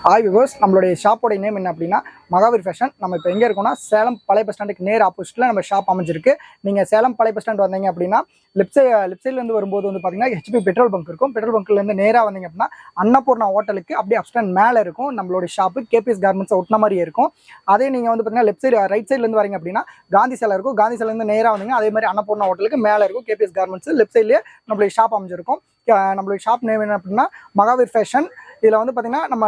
Hi viewers, நம்மளுடைய ஷாப்போட name என்ன அப்படின்னா மகாவீர் ஃபேஷன். நம்ம இப்போ எங்கே இருக்கோம்னா சேலம் பழைய பஸ் ஸ்டாண்டுக்கு நேர் ஆப்போசிட்டில் நம்ம ஷாப் அமைஞ்சிருக்கு. நீங்கள் சேலம் பழைய பஸ் ஸ்டாண்ட் வந்தீங்க அப்படின்னா லெஃப்ட் சைட்லேருந்து வரும்போது வந்து பார்த்தீங்கன்னா ஹெச்பி பெட்ரோல் பங்க் இருக்கும். பெட்ரோல் பங்க்லேருந்து நேராக வந்தீங்க அப்படின்னா அன்னபூர்ணா ஹோட்டலுக்கு அப்படியே அப்ஸ்டாண்ட் மேலே இருக்கும் நம்மளுடைய ஷாப்பு. கேபிஎஸ் கார்மெண்ட்ஸ் ஒட்டின மாதிரியே இருக்கும். அதே நீங்கள் வந்து பார்த்தீங்கன்னா லெஃப்ட் சைடு ரைட் சைட்லேருந்து வரீங்க அப்படின்னா காந்தி சிலை இருக்கும். காந்தி சிலைலேருந்து நேராக வந்தீங்க அதே மாதிரி அன்னபூர்ணா ஹோட்டலுக்கு மேலே இருக்கும் கேபிஎஸ் கார்மெண்ட்ஸ். லெஃப்ட் சைட்லேயே நம்மளுடைய ஷாப் அமைஞ்சிருக்கும். நம்மளுடைய ஷாப் நேம் என்ன அப்படின்னா மகாவீர் ஃபேஷன். இதில் வந்து பார்த்தீங்கன்னா நம்ம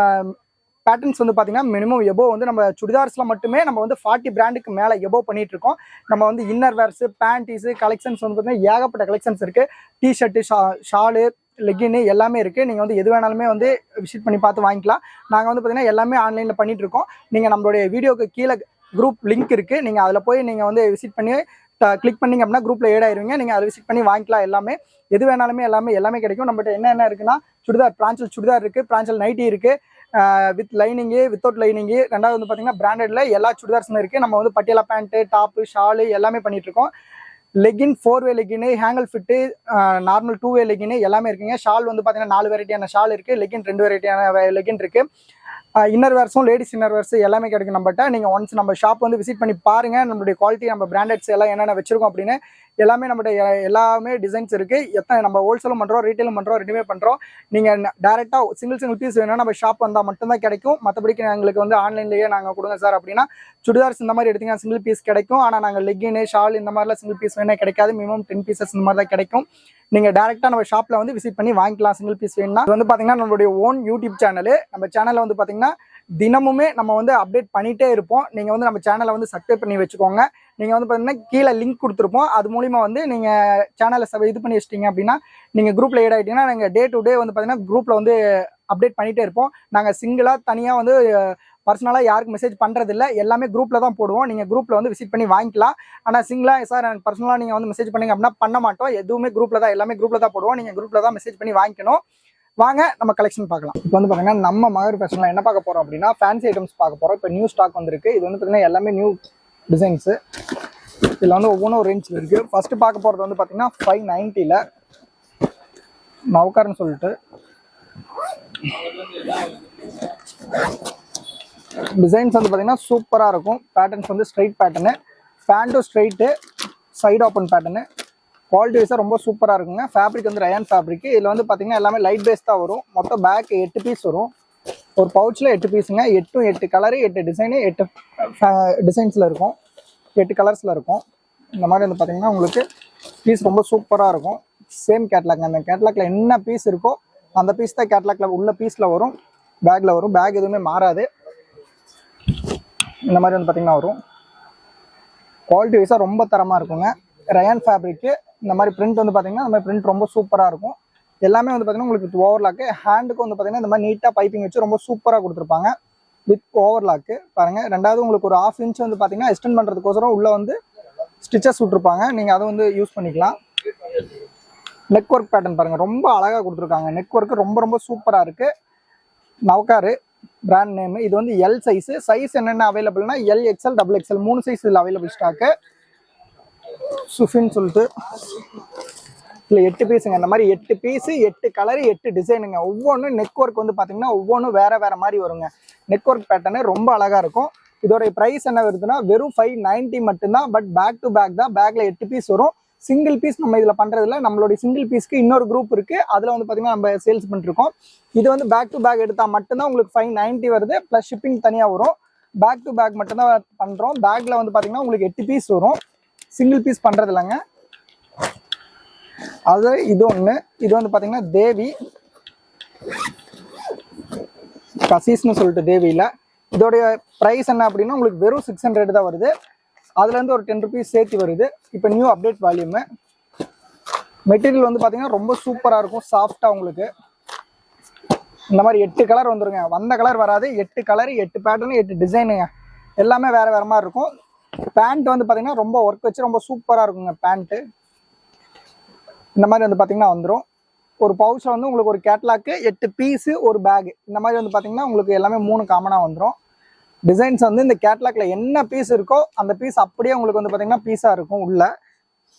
பேட்டர்ன்ஸ் வந்து பார்த்தீங்கன்னா மினிமம் எபோ வந்து நம்ம சுடிதார்ஸில் மட்டுமே நம்ம வந்து 40 பிராண்டுக்கு மேலே எபோ பண்ணிட்டு இருக்கோம். நம்ம வந்து இன்னர் வேர்ஸு, பேண்டீஸு கலெக்ஷன்ஸ் வந்து பார்த்தீங்கன்னா ஏகப்பட்ட கலெக்ஷன்ஸ் இருக்குது. டிஷர்ட்டு, ஷாலு, லெகின்னு எல்லாமே இருக்குது. நீங்கள் வந்து எது வேணாலுமே வந்து விசிட் பண்ணி பார்த்து வாங்கிக்கலாம். நாங்கள் வந்து பார்த்தீங்கன்னா எல்லாமே ஆன்லைனில் பண்ணிகிட்டு இருக்கோம். நீங்கள் நம்மளுடைய வீடியோக்கு கீழே குரூப் லிங்க் இருக்குது. நீங்கள் அதில் போய் நீங்கள் வந்து விசிட் பண்ணி கிளிக் பண்ணிங்க அப்படின்னா குரூப்பில் ஏட் ஆயிருவீங்க. நீங்கள் அதை விசிட் பண்ணி வாங்கிக்கலாம். எல்லாமே எது வேணாலுமே எல்லாமே கிடைக்கும். நம்மகிட்ட என்ன இருக்குன்னா சுடிதார், பிரான்சல் சுடிதார் இருக்குது, பிரான்சல் நைட்டி இருக்குது, வித் லைனிங்கு, வித்தவுட் லைனிங்கு. ரெண்டாவது வந்து பார்த்தீங்கன்னா பிராண்டட்ல எல்லா சுடிதார்ஸுமே இருக்குது. நம்ம வந்து பட்டியாலா பேண்ட்டு, டாப்பு, ஷாலு எல்லாமே பண்ணிகிட்ருக்கோம். லெகின் 4-வே லெகின்னு, ஹேங்கல் ஃபிட்டு, நார்மல் 2-வே லெகின்னு எல்லாமே இருக்குங்க. ஷால் வந்து பார்த்தீங்கன்னா 4 வெரைட்டியான ஷால் இருக்குது. லெகின் 2 வெரைட்டியான லெகின் இருக்குது. இன்னர் வேர்ஸும் லேடிஸ் இன்னர் வேர்ஸ் எல்லாமே கிடைக்கும் நம்மகிட்ட. நீங்கள் ஒன்ஸ் நம்ம ஷாப் வந்து விசிட் பண்ணி பாருங்கள். நம்மளுடைய குவாலிட்டி, நம்ம பிராண்டட்ஸ் எல்லாம் என்னென்ன வச்சிருக்கோம் அப்படின்னு எல்லாமே நம்மகிட்ட எல்லாமே டிசைன்ஸ் இருக்குது. எத்தனை நம்ம ஹோல்சேலும் பண்ணுறோம், ரீட்டைலும் பண்ணுறோம், ரெண்டுமே பண்ணுறோம். நீங்கள் டேரெக்டாக சிங்கிள் பீஸ் வேணும்னா நம்ம ஷாப் வந்தால் மட்டும்தான் கிடைக்கும். மற்றபடிக்கு எங்களுக்கு வந்து ஆன்லைன்லேயே நாங்கள் கொடுங்க சார் அப்படின்னா சுடிதார்ஸ் இந்த மாதிரி எடுத்திங்கன்னா சிங்கிள் பீஸ் கிடைக்கும். ஆனால் நாங்கள் லெகின்னு, ஷால் இந்த மாதிரிலாம் சிங்கிள் பீஸ் வேணால் கிடைக்காது. மினிமம் 10 பீசஸ் இந்த மாதிரி தான் கிடைக்கும். நீங்கள் டேரெக்டாக நம்ம ஷாப்பில் வந்து விசிட் பண்ணி வாங்கிக்கலாம் சிங்கிள் பீஸ் வேணும்னா. இது வந்து பார்த்தீங்கன்னா நம்மளுடைய ஓன் யூடியூப் சேனலு. நம்ம சேனலில் வந்து பார்த்தீங்கன்னா தினமுமே நம்ம வந்து அப்டேட் பண்ணிகிட்டே இருப்போம். நீங்கள் வந்து நம்ம சேனலை வந்து சப்ஸ்கிரைப் பண்ணி வச்சுக்கோங்க. நீங்கள் வந்து பார்த்தீங்கன்னா கீழே லிங்க் கொடுத்துருப்போம். அது மூலிமா வந்து நீங்கள் சேனலை இது பண்ணி வச்சிட்டிங்க அப்படின்னா நீங்கள் குரூப்பில் ஏட் ஆகிட்டிங்கன்னா நாங்கள் டே டு டே வந்து பார்த்தீங்கன்னா குரூப்பில் வந்து அப்டேட் பண்ணிகிட்டே இருப்போம். நாங்கள் சிங்கிளாக தனியாக வந்து பர்சனலாக யாருக்கு மெசேஜ் பண்ணுறதில்ல, எல்லாமே குரூப்பில் தான் போடுவோம். நீங்கள் குரூப்பில் வந்து விசிட் பண்ணி வாங்கிக்கலாம். ஆனால் சிங்கிளாக சார் எனக்கு பர்சனலாக நீங்கள் வந்து மெசேஜ் பண்ணிங்க அப்படின்னா பண்ண மாட்டோம். எதுவுமே குரூப்பில் தான், எல்லாமே குரூப்பில் தான் போடுவோம். நீங்கள் குரூப்பில் தான் மெசேஜ் பண்ணி வாங்கிக்கணும். வாங்க நம்ம கலெக்ஷன் பார்க்கலாம். இப்போ வந்து பார்த்தீங்கன்னா நம்ம மகாவீர் ஃபேஷனில் என்ன பார்க்க போகிறோம் அப்படின்னா ஃபேன்சி ஐட்டம்ஸ் பார்க்க போகிறோம். இப்போ நியூ ஸ்டாக் வந்திருக்கு. இது வந்து பார்த்தீங்கன்னா எல்லாமே நியூ டிசைன்ஸு. இதில் வந்து ஒவ்வொன்றும் ஒரு ரேஞ்சில் இருக்குது. ஃபஸ்ட்டு பார்க்க போகிறது வந்து பார்த்தீங்கன்னா 590ல் நவுக்கார்னு சொல்லிட்டு டிசைன்ஸ் வந்து பார்த்தீங்கன்னா சூப்பராக இருக்கும். பேட்டர்ன்ஸ் வந்து ஸ்ட்ரைட் பேட்டர்னு, பேண்ட்டும் straight, side open pattern. Quality வைஸாக ரொம்ப சூப்பராக இருக்குங்க. ஃபேப்ரிக் வந்து ரயான் ஃபேப்ரிக். இதில் வந்து பார்த்தீங்கன்னா எல்லாமே லைட் பேஸ் தான் வரும். மொத்தம் பேக் 8 பீஸ் வரும். ஒரு பவுச்சில் 8 பீஸுங்க. 8 கலரு, 8 டிசைனு, 8 டிசைன்ஸில் இருக்கும், 8 கலர்ஸில் இருக்கும். இந்த மாதிரி வந்து பார்த்தீங்கன்னா உங்களுக்கு பீஸ் ரொம்ப சூப்பராக இருக்கும். சேம் கேட்லாக், அந்த கேட்லாக்ல என்ன பீஸ் இருக்கோ அந்த பீஸ் தான் கேட்லாக்ல உள்ள பீஸில் வரும், பேக்கில் வரும். பேக் எதுவுமே மாறாது. இந்த மாதிரி வந்து பார்த்தீங்கன்னா வரும். குவாலிட்டி வைஸாக ரொம்ப தரமாக இருக்குங்க. Rayon fabric. இந்த மாதிரி பிரிண்ட் வந்து பார்த்தீங்கன்னா இந்த மாதிரி பிரிண்ட் ரொம்ப சூப்பராக இருக்கும். எல்லாமே வந்து பார்த்தீங்கன்னா உங்களுக்கு ஓவர்லாக்கு. ஹேண்டுக்கு வந்து பார்த்தீங்கன்னா இந்த மாதிரி நீட்டாக பைப்பிங் வச்சு ரொம்ப சூப்பராக கொடுத்துருப்பாங்க வித் ஓவர்லாக்கு. பாருங்கள். ரெண்டாவது உங்களுக்கு ஒரு 1/2 இன்ச் வந்து பார்த்தீங்கன்னா எக்ஸ்டெண்ட் பண்ணுறதுக்கோசரம் உள்ளே வந்து ஸ்டிச்சஸ் விட்ருப்பாங்க. நீங்கள் அதை வந்து யூஸ் பண்ணிக்கலாம். நெக் ஒர்க் பேட்டர்ன் பாருங்கள், ரொம்ப அழகாக கொடுத்துருக்காங்க. நெக் ஒர்க்கு ரொம்ப சூப்பராக இருக்குது. நவக்காரு பிராண்ட் நேமு. இது வந்து எல் சைஸு. சைஸ் என்னென்ன அவைலபிள்னா எல், எக்ஸ்எல், XXL 3 சைஸ் இதில் அவைலபிள் ஸ்டாக்கு. சுஃபின்னு சொல்லிட்டு இல்லை 8 பீஸுங்க. இந்த மாதிரி 8 பீஸு, 8 கலரு, 8 டிசைனுங்க. ஒவ்வொன்றும் நெக் ஒர்க் வந்து பார்த்தீங்கன்னா ஒவ்வொன்றும் வேறு மாதிரி வருங்க. நெக் ஒர்க் பேட்டர்னு ரொம்ப அழகாக இருக்கும். இதோடைய ப்ரைஸ் என்ன வருதுன்னா வெறும் 590 மட்டும்தான். பட் பேக் டு பேக் தான். பேக்கில் 8 பீஸ் வரும். சிங்கிள் பீஸ் நம்ம இதில் பண்ணுறதில்ல. நம்மளுடைய சிங்கிள் பீஸ்க்கு இன்னொரு குரூப் இருக்குது. அதில் வந்து பார்த்தீங்கன்னா நம்ம சேல்ஸ் பண்ணிருக்கோம். இது வந்து பேக் டு பேக் எடுத்தால் மட்டும்தான் உங்களுக்கு 590 வருது. ப்ளஸ் ஷிப்பிங் தனியாக வரும். பேக் டு பேக் மட்டும்தான் பண்ணுறோம். பேக்கில் வந்து பார்த்தீங்கன்னா உங்களுக்கு 8 பீஸ் வரும். சிங்கிள் பீஸ் பண்ணுறது இல்லைங்க. அது இது ஒன்று. இது வந்து பார்த்தீங்கன்னா தேவி கசீஸ்னு சொல்லிட்டு தேவியில். இதோடைய ப்ரைஸ் என்ன அப்படின்னா உங்களுக்கு வெறும் 600 தான் வருது. அதுலேருந்து ஒரு 10 ருபீஸ் சேர்த்து வருது. இப்போ நியூ அப்டேட் வால்யூமு. மெட்டீரியல் வந்து பார்த்தீங்கன்னா ரொம்ப சூப்பராக இருக்கும். சாஃப்டாக உங்களுக்கு இந்த மாதிரி 8 கலர் வந்துருங்க. வந்த கலர் வராது. 8 கலரு, 8 பேட்டர்னு, 8 டிசைனுங்க. எல்லாமே வேறு மாதிரி இருக்கும். பேண்ட் வந்து பார்த்தீங்கன்னா ரொம்ப ஒர்க் வச்சு ரொம்ப சூப்பராக இருக்குங்க. பேண்ட்டு இந்த மாதிரி வந்து பார்த்தீங்கன்னா வந்துடும். ஒரு பவுச்சில் வந்து உங்களுக்கு ஒரு கேட்லாக்கு, 8 பீஸு, ஒரு பேகு. இந்த மாதிரி வந்து பார்த்தீங்கன்னா உங்களுக்கு எல்லாமே 3 காமனாக வந்துடும். டிசைன்ஸ் வந்து இந்த கேட்லாக்ல என்ன பீஸ் இருக்கோ அந்த பீஸ் அப்படியே உங்களுக்கு வந்து பார்த்தீங்கன்னா பீஸாக இருக்கும் உள்ள.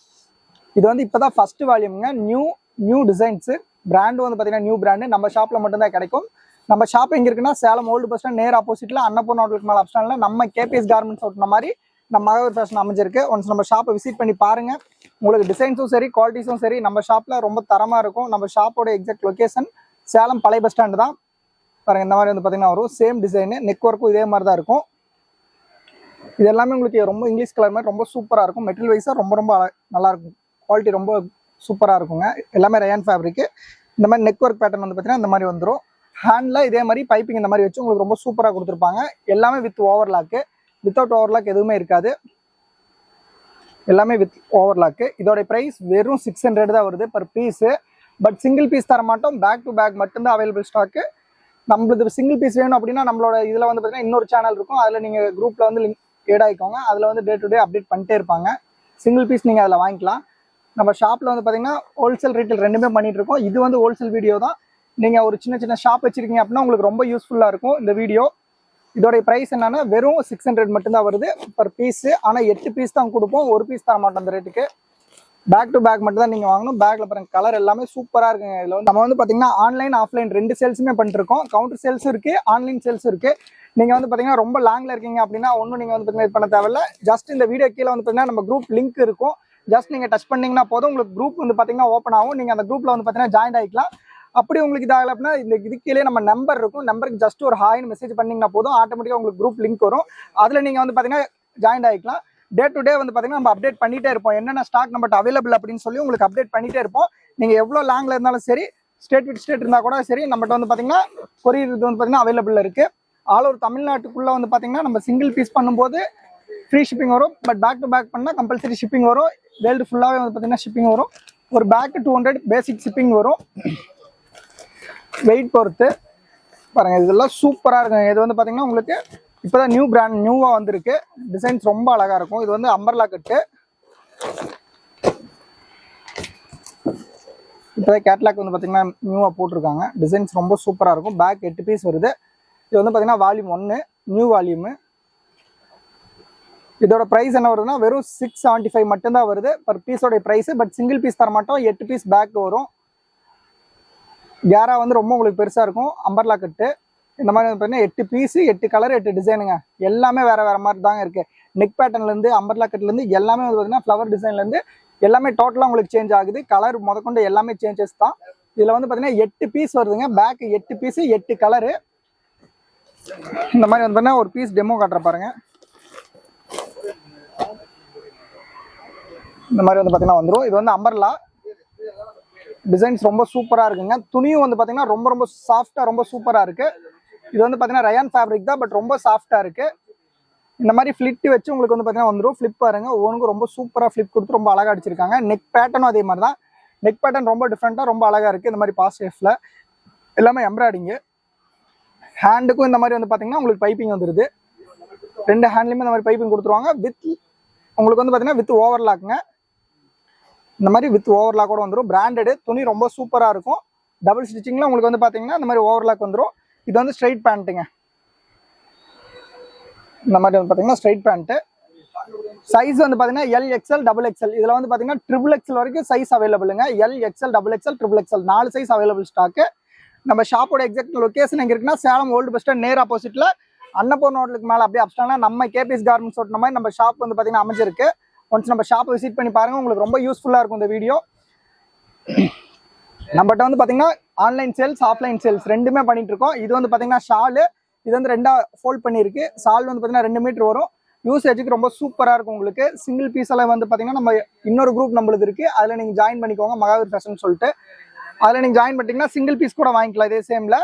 இது வந்து இப்போ தான் ஃபஸ்ட்டு வால்யூமுங்க. New designs. பிராண்டு வந்து பார்த்தீங்கன்னா நியூ பிராண்டு நம்ம ஷாப்பில் மட்டும்தான் கிடைக்கும். நம்ம ஷாப் எங்கே இருக்குன்னா சேலம் ஓல்டு பஸ் ஸ்டாண்ட் நேர் ஆப்போசிட்டில் அன்னபூர்ணா ஹோட்டலுக்கு மேலே ஆப்ஷனில் நம்ம கேபிஎஸ் கார்மெண்ட்ஸ் ஓட்டின மாதிரி நம்ம மகாவீர் ஃபேஷன் அமைஞ்சிருக்கு. ஒன்ஸ் நம்ம ஷாப்பை விசிட் பண்ணி பாருங்கள். உங்களுக்கு டிசைன்ஸும் சரி குவாலிட்டிஸும் சரி நம்ம ஷாப்பில் ரொம்ப தரமாக இருக்கும். நம்ம ஷாப்போட எக்ஸாக்ட் லொக்கேஷன் சேலம் பழைய பஸ் ஸ்டாண்டு தான். பாருங்கள் இந்த மாதிரி வந்து பார்த்தீங்கன்னா வரும் சேம் டிசைனு, நெக் ஒர்க்கும் இதே மாதிரி தான் இருக்கும். இது எல்லாமே உங்களுக்கு ரொம்ப இங்கிலீஷ் கலர் மாதிரி ரொம்ப சூப்பராக இருக்கும். மெட்டீரியல் வைஸாக ரொம்ப ரொம்ப நல்லாயிருக்கும். குவாலிட்டி ரொம்ப சூப்பராக இருக்குங்க. எல்லாமே ரயான் ஃபேப்ரிக்கு. இந்த மாதிரி நெக் ஒர்க் பேட்டர்ன் வந்து பார்த்தீங்கன்னா இந்த மாதிரி வந்துடும். ஹேண்டில் இதே மாதிரி பைப்பிங் இந்த மாதிரி வச்சு உங்களுக்கு ரொம்ப சூப்பராக கொடுத்துருப்பாங்க. எல்லாமே வித் ஓவர்லாக்கு. வித்தவுட் ஓவர்லாக் எதுவுமே இருக்காது. எல்லாமே வித் ஓவர்லாக்கு. இதோட ப்ரைஸ் வெறும் 600 தான் வருது per piece. But single piece தர மாட்டோம். பேக் டு பேக் மட்டும்தான் அவைலபிள் ஸ்டாக்கு. நம்மளுக்கு சிங்கிள் பீஸ் வேணும் அப்படின்னா நம்மளோட இதில் வந்து பார்த்தீங்கன்னா இன்னொரு சேனல் இருக்கும். அதில் நீங்கள் குரூப்பில் வந்து லிங்க் ஏட் ஆகிக்கோங்க. அதில் வந்து டே டு டே அப்டேட் பண்ணிட்டே இருப்பாங்க. சிங்கிள் பீஸ் நீங்கள் அதில் வாங்கிக்கலாம். நம்ம ஷாப்பில் வந்து பார்த்தீங்கன்னா ஹோல்சேல் ரீட்டெயில் ரெண்டுமே பண்ணிகிட்டு இருக்கோம். இது வந்து ஹோல்சேல் வீடியோ தான். நீங்கள் ஒரு சின்ன சின்ன ஷாப் வச்சுருக்கீங்க அப்படின்னா உங்களுக்கு ரொம்ப யூஸ்ஃபுல்லாக இருக்கும் இந்த வீடியோ. இதோடைய ப்ரைஸ் என்னன்னா வெறும் 600 மட்டும்தான் வருது பர் பீஸு. ஆனால் 8 பீஸ் தான் கொடுப்போம், ஒரு பீஸ் தர மாட்டோம் அந்த ரேட்டுக்கு. பேக் டு பேக் மட்டும் தான் நீங்கள் வாங்கணும். பேக்கில் பாருங்க கலர் எல்லாமே சூப்பராக இருக்குங்க. இதில் வந்து நம்ம வந்து பார்த்தீங்கன்னா ஆன்லைன் ஆஃப்லைன் 2 சேல்ஸுமே பண்ணிட்டுருக்கோம். கவுண்டர் சேல்ஸும் இருக்குது, ஆன்லைன் சேல்ஸும் இருக்குது. நீங்கள் வந்து பார்த்தீங்கன்னா ரொம்ப லாங்கில் இருக்கீங்க அப்படின்னா ஒன்றும் நீங்கள் வந்து பார்த்தீங்கன்னா இது பண்ண தேவையில்ல. ஜஸ்ட் இந்த வீடியோ கீழே வந்து பார்த்தீங்கன்னா நம்ம குரூப் லிங்க் இருக்கும். ஜஸ்ட் நீங்கள் டச் பண்ணிங்கன்னா போதும், உங்களுக்கு குரூப் வந்து பார்த்தீங்கன்னா ஓப்பன் ஆகும். நீங்கள் அந்த குரூப்பில் வந்து பார்த்தீங்கன்னா ஜாயின் ஆகிக்கலாம். அப்படி உங்களுக்கு இதாகல அப்படின்னா இந்த இதுக்கீழே நம்ம நம்பர் இருக்கும். நம்பருக்கு ஜஸ்ட் ஒரு ஹாய்னு மெசேஜ் பண்ணிங்கன்னா போதும், ஆட்டோமேட்டிக்காக உங்களுக்கு குரூப் லிங்க் வரும். அதில் நீங்கள் வந்து பார்த்தீங்கன்னா ஜாயின் ஆகிக்கலாம். டே டு டே வந்து பார்த்தீங்கன்னா நம்ம அப்டேட் பண்ணிகிட்டே இருப்போம். என்னென்ன ஸ்டாக் நம்மகிட்ட அவைலபிள் அப்படின்னு சொல்லி உங்களுக்கு அப்டேட் பண்ணிகிட்டே இருப்போம். நீங்கள் எவ்வளோ லாங்கில் இருந்தாலும் சரி, ஸ்டேட் வித் ஸ்டேட் இருந்தால் கூட சரி, நம்மகிட்ட வந்து பார்த்தீங்கன்னா கொரியர் இது வந்து பார்த்தீங்கன்னா அவைலபிள் இருக்குது. ஆல் ஓவர் தமிழ்நாட்டுக்குள்ளே வந்து பார்த்தீங்கன்னா நம்ம சிங்கிள் பீஸ் பண்ணும்போது ஃப்ரீ ஷிப்பிங் வரும். பட் பேக் டு பேக் பண்ணால் கம்பல்சரி ஷிப்பிங் வரும். வேர்ல்டு ஃபுல்லாகவே வந்து பார்த்தீங்கன்னா ஷிப்பிங் வரும். ஒரு பேக்கு 200 பேசிக் ஷிப்பிங் வரும். வெயிட் பொறுத்து பாருங்கள். இதெல்லாம் சூப்பராக இருக்குங்க. இது வந்து பார்த்தீங்கன்னா உங்களுக்கு இப்போ தான் நியூ பிராண்ட் நியூவாக வந்திருக்கு. டிசைன்ஸ் ரொம்ப அழகாக இருக்கும். இது வந்து அம்பர்லா கட்டு. இப்போ தான் கேட்லாக் வந்து பார்த்தீங்கன்னா நியூவாக போட்டிருக்காங்க. டிசைன்ஸ் ரொம்ப சூப்பராக இருக்கும். பேக் 8 பீஸ் வருது. இது வந்து பார்த்தீங்கன்னா வால்யூம் 1 நியூ வால்யூமு. இதோட ப்ரைஸ் என்ன வருதுன்னா வெறும் 675 மட்டும்தான் வருது பர் பீஸோடைய ப்ரைஸு. பட் சிங்கிள் பீஸ் தர மாட்டோம். 8 பீஸ் பேக் வரும். கேரா வந்து ரொம்ப உங்களுக்கு பெருசாக இருக்கும். அம்பர்லா கட்டு இந்த மாதிரி பார்த்தீங்கன்னா 8 பீஸு 8 கலர் 8 டிசைனுங்க. எல்லாமே வேறு வேறு மாதிரி தாங்க இருக்குது. நெக் பேட்டர்ன்லேருந்து அம்பர்லா கட்லேருந்து எல்லாமே வந்து பார்த்தீங்கன்னா ஃப்ளவர் டிசைன்லேருந்து எல்லாமே டோட்டலாக உங்களுக்கு சேஞ்ச் ஆகுது. கலர் முதற்கொண்டு எல்லாமே சேஞ்சஸ் தான். இதில் வந்து பார்த்தீங்கன்னா 8 பீஸ் வருதுங்க. Pack 8 piece 8 colour. இந்த மாதிரி வந்து பார்த்தீங்கன்னா ஒரு பீஸ் டெமோ காட்டுற பாருங்க. இந்த மாதிரி வந்து பார்த்தீங்கன்னா வந்துடும். இது வந்து அம்பர்லா டிசைன்ஸ் ரொம்ப சூப்பராக இருக்குங்க. துணியும் வந்து பார்த்தீங்கன்னா ரொம்ப ரொம்ப சாஃப்டாக ரொம்ப சூப்பராக இருக்குது. இது வந்து பார்த்தீங்கன்னா ரயான் ஃபேப்ரிக் தான், பட் ரொம்ப சாஃப்டாக இருக்குது. இந்த மாதிரி ஃப்ளிட் வச்சு உங்களுக்கு வந்து பார்த்தீங்கன்னா வந்துடும். ஃப்ளிப் பாருங்க, ஒவ்வொன்றுக்கும் ரொம்ப சூப்பராக ஃப்ளிப் கொடுத்து ரொம்ப அழகாக அடிச்சிருக்காங்க. நெக் பேட்டர்னும் அதே மாதிரி தான். நெக் பேட்டர்ன் ரொம்ப டிஃப்ரெண்ட்டாக ரொம்ப அழகாக இருக்குது. இந்த மாதிரி பாஸ் ஷேஃபில் எல்லாமே எம்ப்ராய்டிங்கு. ஹேண்டுக்கும் இந்த மாதிரி வந்து பார்த்தீங்கன்னா உங்களுக்கு பைப்பிங் வந்துடுது. 2 ஹேண்ட்லேயுமே இந்த மாதிரி பைப்பிங் கொடுத்துருவாங்க. வித் உங்களுக்கு வந்து பார்த்தீங்கன்னா வித் ஓவர்லாக்குங்க. இந்த மாதிரி வித் ஓவர்லாக்கோட வந்துடும். பிராண்டடு துணி ரொம்ப சூப்பராக இருக்கும். டபுள் ஸ்டிச்சிங்கில் உங்களுக்கு வந்து பார்த்தீங்கன்னா இந்த மாதிரி ஓவர்லாக் வந்துடும். இது வந்து ஸ்ட்ரைட் பேண்ட்டுங்க. இந்த மாதிரி வந்து பார்த்தீங்கன்னா ஸ்ட்ரைட் பேண்ட்டு. சைஸ் வந்து பார்த்தீங்கன்னா LXL XXL. இதில் வந்து பார்த்தீங்கன்னா XXL வரைக்கும் சைஸ் அவைலபிளுங்க. LXL XXL XXL 4 size available stock. நம்ம ஷாப்போட எக்ஸாக்ட் லொக்கேஷன் எங்கே இருக்குன்னா சேலம் ஓல்டு பஸ் ஸ்டாண்ட் நேர் ஆப்போசிட்டில் அன்னபூர்ணா ஹோட்டலுக்கு மேலே அப்படியே அப்ஸ்டானா நம்ம கேபிஎஸ் கார்மெண்ட்ஸ் ஓட்டின மாதிரி நம்ம ஷாப் வந்து பார்த்தீங்கன்னா அமைஞ்சிருக்கு. ஒன்ஸ் நம்ம ஷாப்பை விசிட் பண்ணி பாருங்கள். உங்களுக்கு ரொம்ப யூஸ்ஃபுல்லாக இருக்கும் இந்த வீடியோ. நம்மகிட்ட வந்து பார்த்தீங்கன்னா ஆன்லைன் சேல்ஸ் ஆஃப்லைன் சேல்ஸ் ரெண்டுமே பண்ணிட்டு இருக்கோம். இது வந்து பார்த்தீங்கன்னா ஷாலு. இது வந்து 2ஆ ஃபோல்ட் பண்ணியிருக்கு. ஷால் வந்து பார்த்தீங்கன்னா 2 மீட்டர் வரும். யூசேஜுக்கு ரொம்ப சூப்பராக இருக்கும் உங்களுக்கு. சிங்கிள் பீஸ் எல்லாம் வந்து பார்த்தீங்கன்னா நம்ம இன்னொரு குரூப் நம்மளுக்கு இருக்குது. அதில் நீங்கள் ஜாயின் பண்ணிக்கோங்க, மகாவீர் ஃபேஷன் சொல்லிட்டு. அதில் நீங்கள் ஜாயின் பண்ணிட்டீங்கன்னா சிங்கிள் பீஸ் கூட வாங்கிக்கலாம் இதே சேமில்.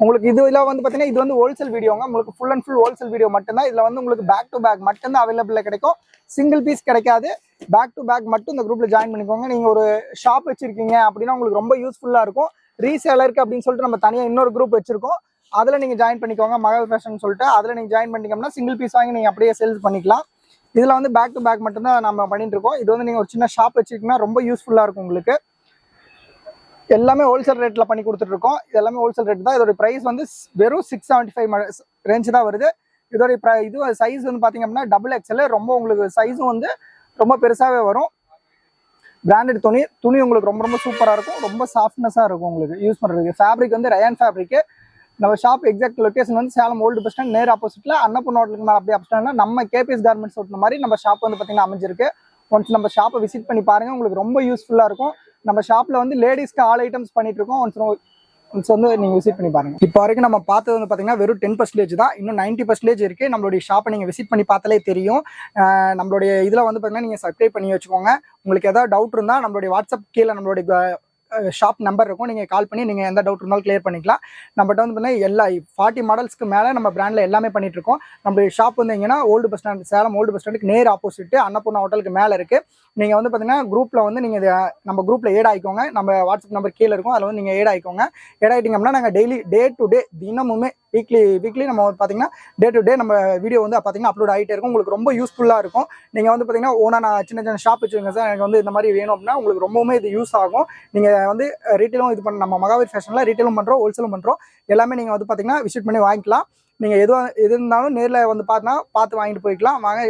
உங்களுக்கு இதில் வந்து பார்த்தீங்கன்னா இது வந்து ஹோல்சேல் வீடியோங்க. உங்களுக்கு full and full wholesale video மட்டும்தான். இதில் வந்து உங்களுக்கு பேக் டு பேக் மட்டும்தான் அவைலபிளில் கிடைக்கும். சிங்கிள் பீஸ் கிடைக்காது. பேக் டு பேக் மட்டும் இந்த குரூப்பில் ஜாயின் பண்ணிக்கோங்க. நீங்கள் ஒரு ஷாப் வச்சுருக்கீங்க அப்படின்னா உங்களுக்கு ரொம்ப யூஸ்ஃபுல்லாக இருக்கும். ரீசேலருக்கு அப்படின்னு சொல்லிட்டு நம்ம தனியாக இன்னொரு குரூப் வச்சுருக்கோம். அதில் நீங்கள் ஜாயின் பண்ணிக்கோங்க, மகாவீர் ஃபேஷன் சொல்லிட்டு. அதில் நீங்கள் ஜாயின் பண்ணிட்டீங்கன்னா சிங்கிள் பீஸ் வாங்கி நீங்கள் அப்படியே சேல்ஸ் பண்ணிக்கலாம். இதில் வந்து பேக் டு பேக் மட்டும்தான் நம்ம பண்ணிட்டு இருக்கோம். இது வந்து நீங்கள் ஒரு சின்ன ஷாப் வச்சுருக்கீங்கன்னா ரொம்ப யூஸ்ஃபுல்லாக இருக்கும் உங்களுக்கு. எல்லாமே ஹோல்சேல் ரேட்டில் பண்ணி கொடுத்துட்ருக்கோம். இது எல்லாமே ஹோல்சேல் ரேட் தான். இதோட ப்ரைஸ் வந்து வெறும் 675 ரேஞ்சு தான் வருது. இதோடைய இது சைஸ் வந்து பார்த்தீங்க அப்படின்னா XXL. ரொம்ப உங்களுக்கு சைஸும் வந்து ரொம்ப பெருசாகவே வரும். பிராண்டட் துணி உங்களுக்கு ரொம்ப ரொம்ப சூப்பராக இருக்கும். ரொம்ப சாஃப்ட்னஸாக இருக்கும் உங்களுக்கு யூஸ் பண்ணுறதுக்கு. ஃபேப்ரிக் வந்து ரயான் ஃபேப்ரிக்கு. நம்ம ஷாப் எக்ஸாக்ட் லொகேஷன் வந்து சேலம் ஓல்டு பஸ் ஸ்டாண்ட் நேர் ஆப்போசிட்ல அன்னபூர்ணா ஹோட்டலுக்கு மேலே அப்படியே அப்ஸ்டாண்ட்ல நம்ம கேபிஎஸ் கார்மெண்ட்ஸ் ஓட்டுன மாதிரி நம்ம ஷாப் வந்து பார்த்தீங்கன்னா அமைஞ்சிருக்கு. ஒன்ஸ் நம்ம ஷாப்பை விசிட் பண்ணி பாருங்க, உங்களுக்கு ரொம்ப யூஸ்ஃபுல்லாக இருக்கும். நம்ம ஷாப்ல வந்து லேடிஸ்க்கு ஆல் ஐட்டம்ஸ் பண்ணிட்டு இருக்கோம். ஒன்ஸ் வந்து நீங்கள் விசிட் பண்ணி பாருங்க. இப்போ வரைக்கும் நம்ம பார்த்தது வந்து பார்த்தீங்கன்னா வெறும் 10% தான், இன்னும் 90% இருக்குது. நம்மளுடைய ஷாப்பை நீங்கள் விசிட் பண்ணி பார்த்தாலே தெரியும். நம்மளுடைய இதில் வந்து பார்த்தீங்கன்னா நீங்கள் சப்ஸ்கிரைப் பண்ணி வச்சுக்கோங்க. உங்களுக்கு ஏதாவது டவுட் இருந்தால் நம்மளுடைய வாட்ஸ்அப் கீழே நம்மளுடைய ஷாப் நம்பர் இருக்கும், நீங்கள் கால் பண்ணி நீங்கள் எந்த டவுட் இருந்தாலும் கிளியர் பண்ணிக்கலாம். நம்மகிட்ட வந்து பார்த்தீங்கன்னா எல்லா 40 மாடல்ஸ்க்கு மேலே நம்ம பிராண்டில் எல்லாமே பண்ணிட்டு இருக்கோம். நம்ம ஷாப் வந்து எங்கன்னா old bus stand, Salem old bus ஸ்டாண்டுக்கு நேர் ஆப்போசிட் அன்னபூர்ணா ஹோட்டலுக்கு மேலே இருக்குது. நீங்கள் வந்து பார்த்தீங்கன்னா குரூப்பில் வந்து நீங்கள் நம்ம குரூப்பில் ஏட் ஆகிக்கோங்க. நம்ம வாட்ஸ்அப் நம்பர் கீழே இருக்கும், அதில் வந்து நீங்கள் ஏட் ஆகிக்கோங்க. ஏட் ஆகிட்டிங்க அப்படின்னா நாங்கள் டெய்லி டே டு டே தினமுமே வீக்லி நம்ம பார்த்தீங்கன்னா டே டு டே நம்ம வீடியோ வந்து பார்த்தீங்கன்னா அப்லோட் ஆகிட்டே இருக்கும். உங்களுக்கு ரொம்ப யூஸ்ஃபுல்லாக இருக்கும். நீங்கள் வந்து பார்த்தீங்கன்னா ஓனா நான் சின்ன ஷாப் வச்சுருங்க சார், எனக்கு வந்து இந்த மாதிரி வேணும் அப்படின்னா உங்களுக்கு ரொம்பவுமே இது யூஸ் ஆகும். நீங்கள் வந்து ரீட்டெயிலும் இது பண்ண நம்ம மகாவீர் ஃபேஷனில் ரீட்டெயிலும் பண்ணுறோம், ஹோல்சேலும் பண்ணுறோம். எல்லாமே நீங்கள் வந்து பார்த்தீங்கன்னா விசிட் பண்ணி வாங்கிக்கலாம். நீங்கள் எது இருந்தாலும் நேரில் வந்து பார்த்து வாங்கிட்டு போய்க்கலாம். வாங்க,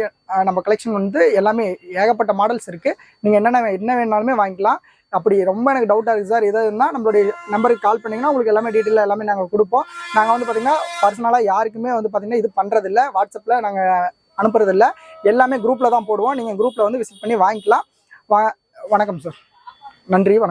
நம்ம கலெக்ஷன் வந்து எல்லாமே ஏகப்பட்ட மாடல்ஸ் இருக்குது. நீங்கள் என்ன வேணாலுமே வாங்கிக்கலாம். அப்படி ரொம்ப எனக்கு டவுட்டாக இருக்குது சார் எதாவது இருந்தால் நம்மளுடைய நம்பருக்கு கால் பண்ணிங்கன்னா உங்களுக்கு எல்லாமே டீட்டெயிலாக எல்லாமே நாங்கள் கொடுப்போம். நாங்கள் வந்து பார்த்திங்கன்னா பர்சனலாக யாருக்குமே வந்து பார்த்திங்கன்னா இது பண்ணுறதில்ல, வாட்ஸ்அப்பில் நாங்கள் அனுப்புறதில்ல. எல்லாமே குரூப்பில் தான் போடுவோம். நீங்கள் குரூப்பில் வந்து விசிட் பண்ணி வாங்கிக்கலாம். வணக்கம் சார், நன்றி, வணக்கம்.